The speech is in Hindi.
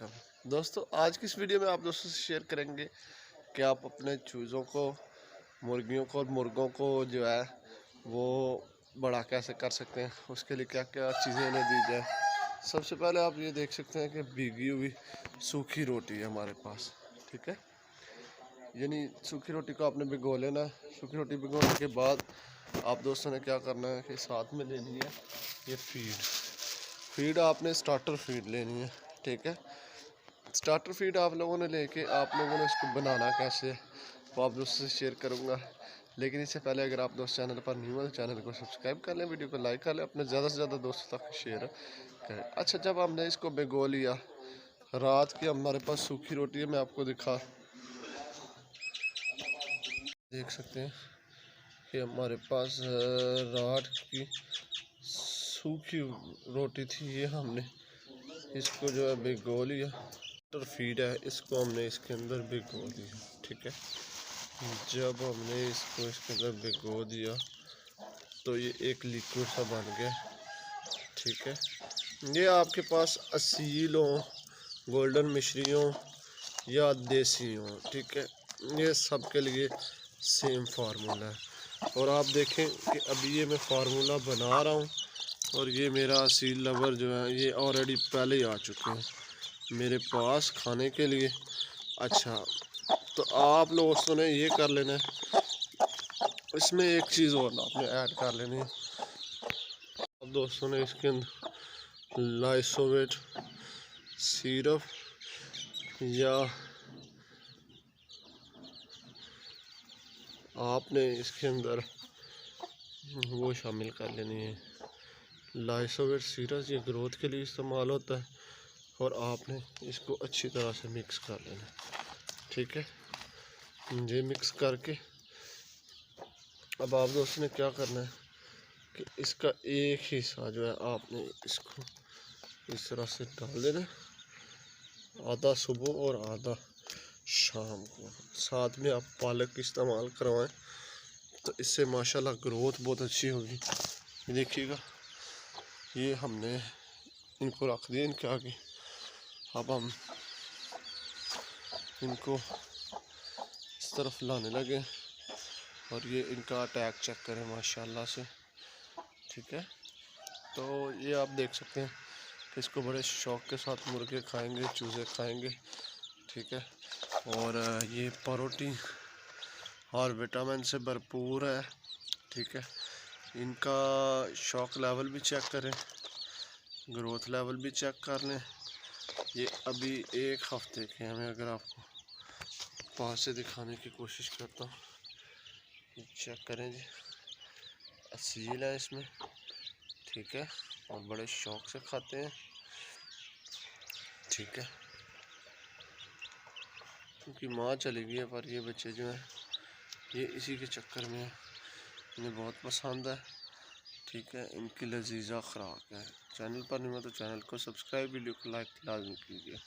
वेलकम दोस्तों। आज की इस वीडियो में आप दोस्तों से शेयर करेंगे कि आप अपने चूज़ों को, मुर्गियों को और मुर्गों को जो है वो बड़ा कैसे कर सकते हैं, उसके लिए क्या क्या चीज़ें उन्हें दी जाए। सबसे पहले आप ये देख सकते हैं कि भीगी हुई सूखी रोटी है हमारे पास, ठीक है। यानी सूखी रोटी को आपने भिगो लेना है। सूखी रोटी भिगोने के बाद आप दोस्तों ने क्या करना है कि साथ में लेनी है ये फीड आपने स्टार्टर फीड लेनी है, ठीक है। स्टार्टर फीड आप लोगों ने लेके आप लोगों ने इसको बनाना कैसे है वो आप दोस्तों से शेयर करूँगा। लेकिन इससे पहले अगर आप दोस्त चैनल पर न्यू है तो चैनल को सब्सक्राइब कर लें, वीडियो को लाइक कर लें, अपने ज़्यादा से ज़्यादा दोस्तों तक शेयर करें। अच्छा, जब हमने इसको भिगो लिया, रात की हमारे पास सूखी रोटी है, मैं आपको देख सकते हैं कि हमारे पास रात की सूखी रोटी थी। ये हमने इसको जो है भिगो लिया। फीड है, इसको हमने इसके अंदर भिगो दिया, ठीक है। जब हमने इसको इसके अंदर भिगो दिया तो ये एक लिक्विड सा बन गया, ठीक है। ये आपके पास असील हो, गोल्डन मिश्री हो या देसी हो, ठीक है, ये सब के लिए सेम फार्मूला है। और आप देखें कि अभी ये मैं फार्मूला बना रहा हूँ और ये मेरा असील लवर जो है ये ऑलरेडी पहले ही आ चुके हैं मेरे पास खाने के लिए। अच्छा, तो आप लोगों ने ये कर लेना है, इसमें एक चीज़ और आपने ऐड कर लेनी है। अब दोस्तों ने इसके अंदर लाइसोवेट सिरप या आपने इसके अंदर वो शामिल कर लेनी है। लाइसोवेट सिरप ये ग्रोथ के लिए इस्तेमाल होता है और आपने इसको अच्छी तरह से मिक्स कर लेना है, ठीक है। ये मिक्स करके अब आप दोस्तों ने क्या करना है कि इसका एक हिस्सा जो है आपने इसको इस तरह से डाल देना, आधा सुबह और आधा शाम को। साथ में आप पालक इस्तेमाल करवाएं तो इससे माशाल्लाह ग्रोथ बहुत अच्छी होगी। देखिएगा, ये हमने इनको रख दिया इनके आगे। अब हम इनको इस तरफ लाने लगे और ये इनका अटैक चेक करें माशाल्लाह से, ठीक है। तो ये आप देख सकते हैं कि इसको बड़े शौक़ के साथ मुर्गे खाएंगे, चूज़े खाएंगे, ठीक है। और ये प्रोटीन और विटामिन से भरपूर है, ठीक है। इनका शौक लेवल भी चेक करें, ग्रोथ लेवल भी चेक कर लें। ये अभी एक हफ्ते के हैं। मैं अगर आपको पास से दिखाने की कोशिश करता हूँ, चेक करें जी, असील है इसमें, ठीक है, और बड़े शौक से खाते हैं, ठीक है। क्योंकि माँ चली गई है पर ये बच्चे जो हैं ये इसी के चक्कर में इन्हें बहुत पसंद है, ठीक है। इनकी लजीजा खुराक है। चैनल पर नहीं हो तो चैनल को सब्सक्राइब, वीडियो को लाइक लाजमी कीजिए।